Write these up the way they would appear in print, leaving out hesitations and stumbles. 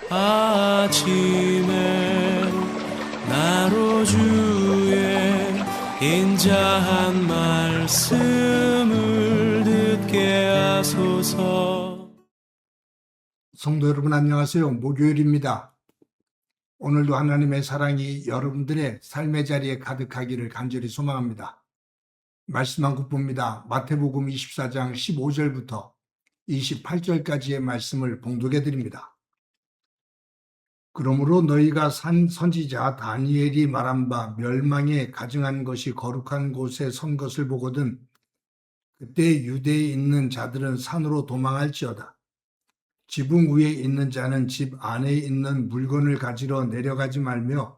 아침에 나로 주의 인자한 말씀을 듣게 하소서. 성도 여러분 안녕하세요. 목요일입니다. 오늘도 하나님의 사랑이 여러분들의 삶의 자리에 가득하기를 간절히 소망합니다. 말씀 한 국봅니다. 마태복음 24장 15절부터 28절까지의 말씀을 봉독해 드립니다. 그러므로 너희가 산 선지자 다니엘이 말한 바 멸망에 가증한 것이 거룩한 곳에 선 것을 보거든 그때 유대에 있는 자들은 산으로 도망할지어다. 지붕 위에 있는 자는 집 안에 있는 물건을 가지러 내려가지 말며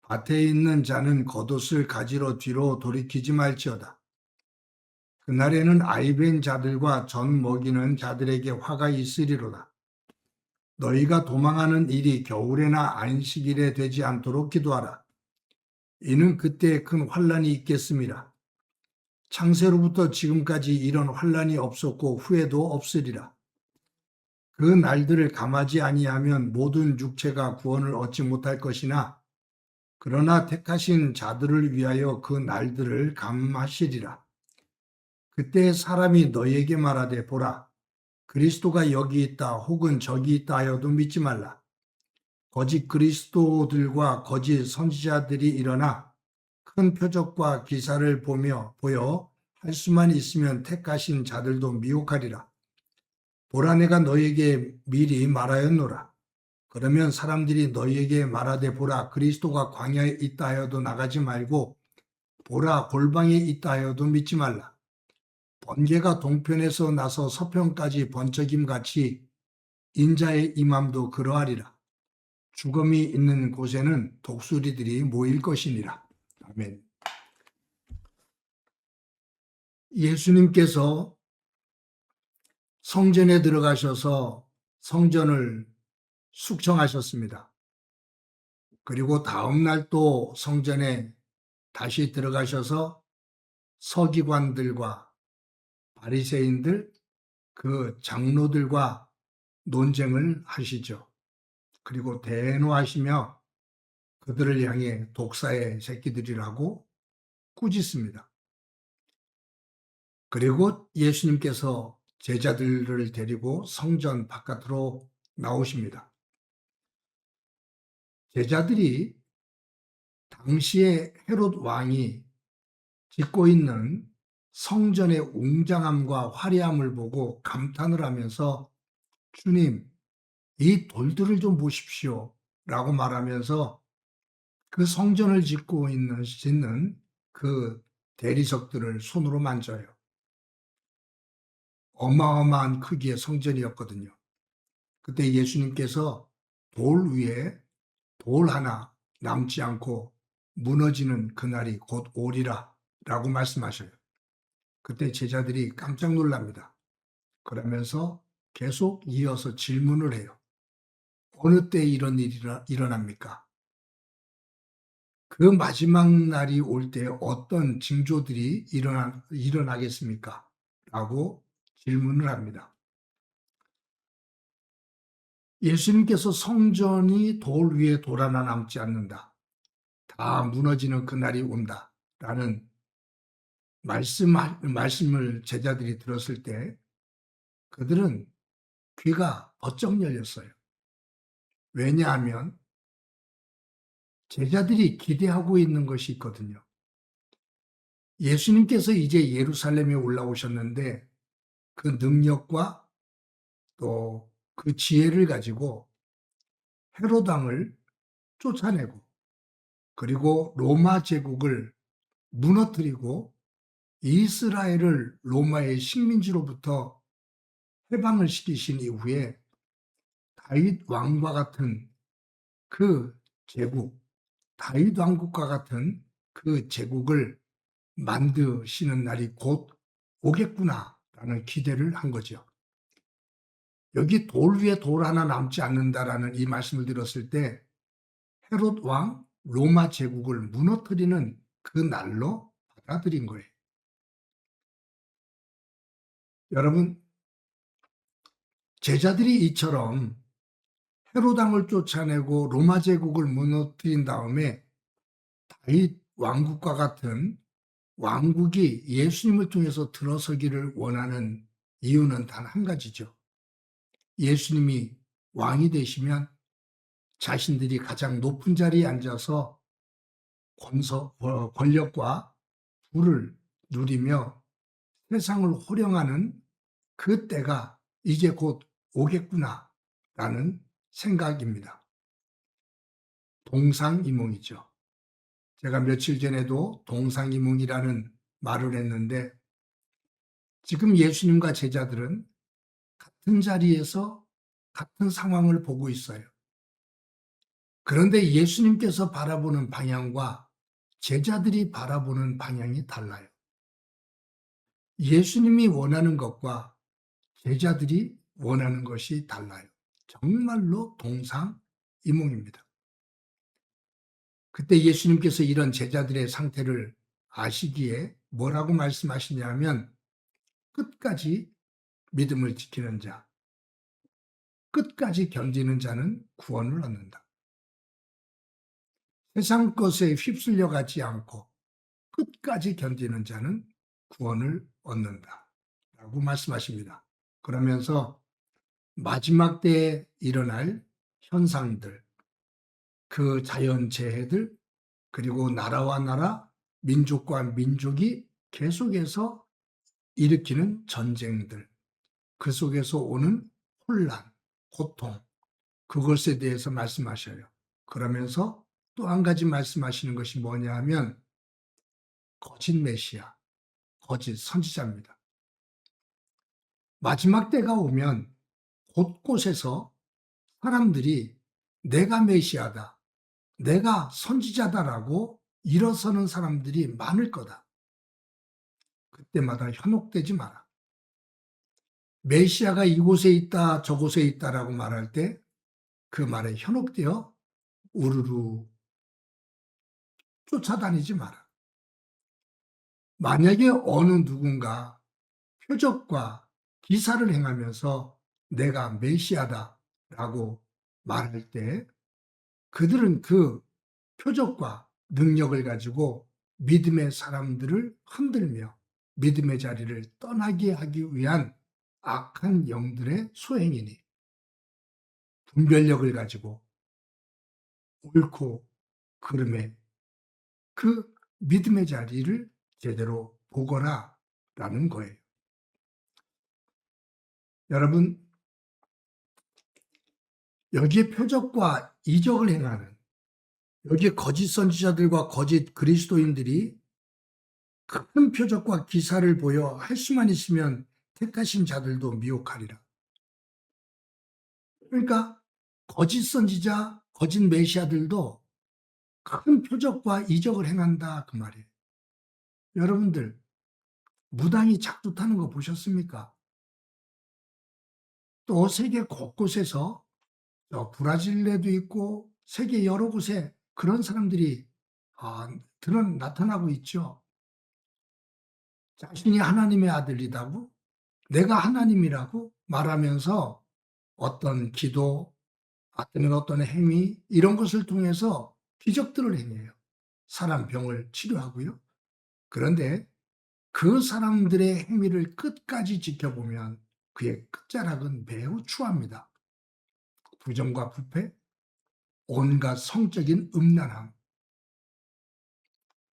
밭에 있는 자는 겉옷을 가지러 뒤로 돌이키지 말지어다. 그날에는 아이벤 자들과 젖 먹이는 자들에게 화가 있으리로다. 너희가 도망하는 일이 겨울에나 안식일에 되지 않도록 기도하라. 이는 그때 큰 환란이 있겠음이라. 창세로부터 지금까지 이런 환란이 없었고 후에도 없으리라. 그 날들을 감하지 아니하면 모든 육체가 구원을 얻지 못할 것이나 그러나 택하신 자들을 위하여 그 날들을 감하시리라. 그때 사람이 너희에게 말하되 보라 그리스도가 여기 있다 혹은 저기 있다 하여도 믿지 말라. 거짓 그리스도들과 거짓 선지자들이 일어나 큰 표적과 기사를 보여 할 수만 있으면 택하신 자들도 미혹하리라. 보라 내가 너희에게 미리 말하였노라. 그러면 사람들이 너희에게 말하되 보라 그리스도가 광야에 있다 하여도 나가지 말고 보라 골방에 있다 하여도 믿지 말라. 번개가 동편에서 나서 서편까지 번쩍임 같이 인자의 임함도 그러하리라. 죽음이 있는 곳에는 독수리들이 모일 것이니라. 아멘. 예수님께서 성전에 들어가셔서 성전을 숙청하셨습니다. 그리고 다음날 또 성전에 다시 들어가셔서 서기관들과 바리새인들, 그 장로들과 논쟁을 하시죠. 그리고 대노하시며 그들을 향해 독사의 새끼들이라고 꾸짖습니다. 그리고 예수님께서 제자들을 데리고 성전 바깥으로 나오십니다. 제자들이 당시에 헤롯 왕이 짓고 있는 성전의 웅장함과 화려함을 보고 감탄을 하면서 주님, 이 돌들을 좀 보십시오 라고 말하면서 그 성전을 짓는 그 대리석들을 손으로 만져요. 어마어마한 크기의 성전이었거든요. 그때 예수님께서 돌 위에 돌 하나 남지 않고 무너지는 그날이 곧 오리라 라고 말씀하셔요. 그때 제자들이 깜짝 놀랍니다. 그러면서 계속 이어서 질문을 해요. 어느 때 이런 일이 일어납니까? 그 마지막 날이 올 때 어떤 징조들이 일어나겠습니까? 라고 질문을 합니다. 예수님께서 성전이 돌 위에 돌 하나 남지 않는다. 다 무너지는 그날이 온다. 라는 말씀을 제자들이 들었을 때 그들은 귀가 버쩍 열렸어요. 왜냐하면 제자들이 기대하고 있는 것이 있거든요. 예수님께서 이제 예루살렘에 올라오셨는데 그 능력과 또 그 지혜를 가지고 헤롯 왕을 쫓아내고 그리고 로마 제국을 무너뜨리고 이스라엘을 로마의 식민지로부터 해방을 시키신 이후에 다윗 왕과 같은 그 제국, 다윗 왕국과 같은 그 제국을 만드시는 날이 곧 오겠구나라는 기대를 한 거죠. 여기 돌 위에 돌 하나 남지 않는다라는 이 말씀을 들었을 때 헤롯 왕 로마 제국을 무너뜨리는 그 날로 받아들인 거예요. 여러분, 제자들이 이처럼 헤롯 왕을 쫓아내고 로마 제국을 무너뜨린 다음에 다윗 왕국과 같은 왕국이 예수님을 통해서 들어서기를 원하는 이유는 단 한 가지죠. 예수님이 왕이 되시면 자신들이 가장 높은 자리에 앉아서 권력과 부를 누리며 세상을 호령하는 그 때가 이제 곧 오겠구나라는 생각입니다. 동상이몽이죠. 제가 며칠 전에도 동상이몽이라는 말을 했는데 지금 예수님과 제자들은 같은 자리에서 같은 상황을 보고 있어요. 그런데 예수님께서 바라보는 방향과 제자들이 바라보는 방향이 달라요. 예수님이 원하는 것과 제자들이 원하는 것이 달라요. 정말로 동상이몽입니다. 그때 예수님께서 이런 제자들의 상태를 아시기에 뭐라고 말씀하시냐면 끝까지 믿음을 지키는 자, 끝까지 견디는 자는 구원을 얻는다. 세상 것에 휩쓸려 가지 않고 끝까지 견디는 자는 구원을 얻는다. 라고 말씀하십니다. 그러면서 마지막 때에 일어날 현상들, 그 자연재해들, 그리고 나라와 나라, 민족과 민족이 계속해서 일으키는 전쟁들, 그 속에서 오는 혼란, 고통, 그것에 대해서 말씀하셔요. 그러면서 또 한 가지 말씀하시는 것이 뭐냐 하면 거짓 메시아, 거짓 선지자입니다. 마지막 때가 오면 곳곳에서 사람들이 내가 메시아다, 내가 선지자다라고 일어서는 사람들이 많을 거다. 그때마다 현혹되지 마라. 메시아가 이곳에 있다, 저곳에 있다라고 말할 때 그 말에 현혹되어 우르르 쫓아다니지 마라. 만약에 어느 누군가 표적과 기사를 행하면서 내가 메시아다라고 말할 때 그들은 그 표적과 능력을 가지고 믿음의 사람들을 흔들며 믿음의 자리를 떠나게 하기 위한 악한 영들의 소행이니 분별력을 가지고 옳고 그름에 그 믿음의 자리를 제대로 보거라라는 거예요. 여러분, 여기에 표적과 이적을 행하는 여기에 거짓 선지자들과 거짓 그리스도인들이 큰 표적과 기사를 보여 할 수만 있으면 택하신 자들도 미혹하리라. 그러니까 거짓 선지자, 거짓 메시아들도 큰 표적과 이적을 행한다 그 말이에요. 여러분들 무당이 작두 타는 거 보셨습니까? 또 세계 곳곳에서 브라질에도 있고 세계 여러 곳에 그런 사람들이 나타나고 있죠. 자신이 하나님의 아들이라고 내가 하나님이라고 말하면서 어떤 기도, 어떤 행위 이런 것을 통해서 기적들을 행해요. 사람 병을 치료하고요. 그런데 그 사람들의 행위를 끝까지 지켜보면 그의 끝자락은 매우 추합니다. 부정과 부패, 온갖 성적인 음란함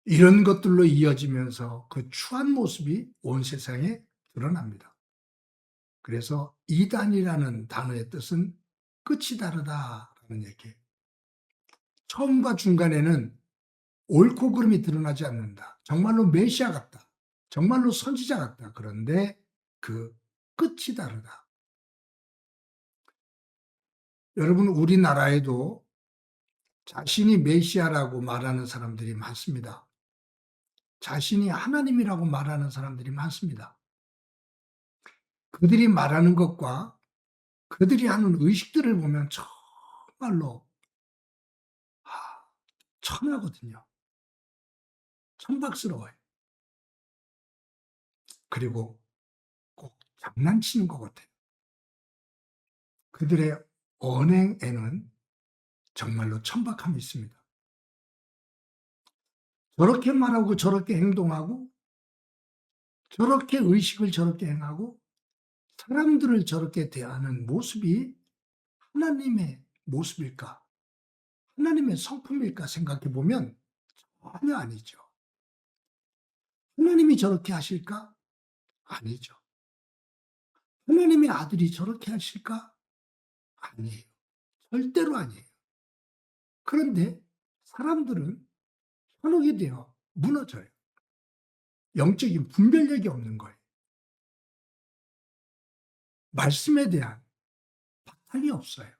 이런 것들로 이어지면서 그 추한 모습이 온 세상에 드러납니다. 그래서 이단이라는 단어의 뜻은 끝이 다르다라는 얘기예요. 처음과 중간에는 옳고 그름이 드러나지 않는다. 정말로 메시아 같다. 정말로 선지자 같다. 그런데 그 끝이 다르다. 여러분 우리나라에도 자신이 메시아라고 말하는 사람들이 많습니다. 자신이 하나님이라고 말하는 사람들이 많습니다. 그들이 말하는 것과 그들이 하는 의식들을 보면 정말로 천하거든요. 천박스러워요. 그리고 꼭 장난치는 것 같아요. 그들의 언행에는 정말로 천박함이 있습니다. 저렇게 말하고 저렇게 행동하고 저렇게 의식을 저렇게 행하고 사람들을 저렇게 대하는 모습이 하나님의 모습일까? 하나님의 성품일까 생각해 보면 전혀 아니죠. 하나님이 저렇게 하실까? 아니죠. 하나님의 아들이 저렇게 하실까? 아니에요. 절대로 아니에요. 그런데 사람들은 현혹이 되어 무너져요. 영적인 분별력이 없는 거예요. 말씀에 대한 박탈이 없어요.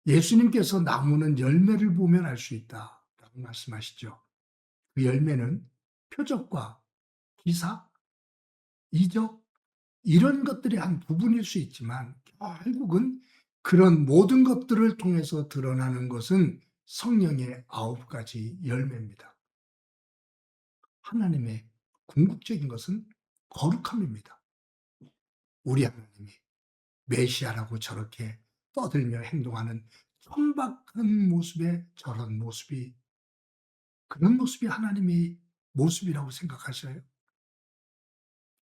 예수님께서 나무는 열매를 보면 알 수 있다라고 말씀하시죠. 그 열매는 표적과 기사, 이적 이런 것들이 한 부분일 수 있지만 결국은 그런 모든 것들을 통해서 드러나는 것은 성령의 9가지 열매입니다. 하나님의 궁극적인 것은 거룩함입니다. 우리 하나님이 메시아라고 저렇게 떠들며 행동하는 천박한 모습의 저런 모습이 그런 모습이 하나님의 모습이라고 생각하셔요?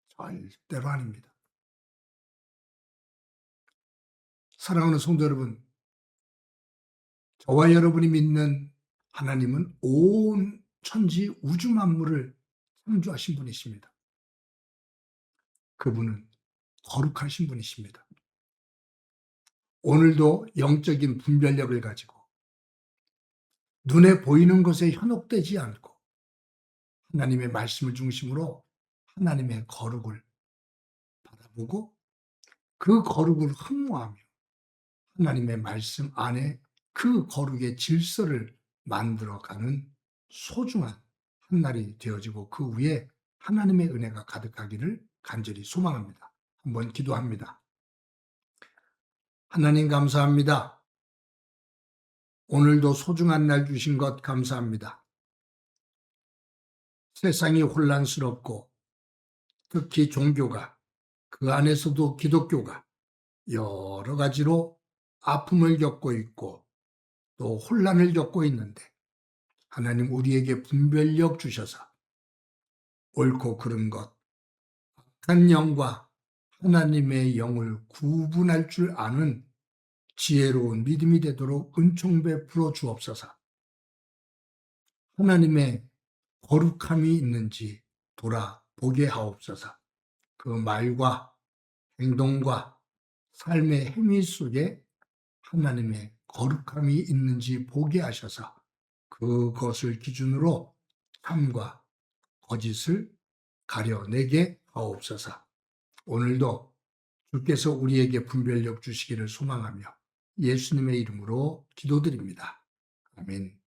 절대로 아닙니다. 사랑하는 성도 여러분, 저와 여러분이 믿는 하나님은 온 천지 우주 만물을 창조하신 분이십니다. 그분은 거룩하신 분이십니다. 오늘도 영적인 분별력을 가지고 눈에 보이는 것에 현혹되지 않고 하나님의 말씀을 중심으로 하나님의 거룩을 바라보고 그 거룩을 흠모하며 하나님의 말씀 안에 그 거룩의 질서를 만들어가는 소중한 한 날이 되어지고 그 위에 하나님의 은혜가 가득하기를 간절히 소망합니다. 한번 기도합니다. 하나님 감사합니다. 오늘도 소중한 날 주신 것 감사합니다. 세상이 혼란스럽고 특히 종교가 그 안에서도 기독교가 여러 가지로 아픔을 겪고 있고 또 혼란을 겪고 있는데 하나님 우리에게 분별력 주셔서 옳고 그른 것, 악한 영과 하나님의 영을 구분할 줄 아는 지혜로운 믿음이 되도록 은총 베풀어 주옵소서. 하나님의 거룩함이 있는지 돌아보게 하옵소서. 그 말과 행동과 삶의 행위 속에 하나님의 거룩함이 있는지 보게 하셔서 그것을 기준으로 참과 거짓을 가려내게 하옵소서. 오늘도 주께서 우리에게 분별력 주시기를 소망하며 예수님의 이름으로 기도드립니다. 아멘.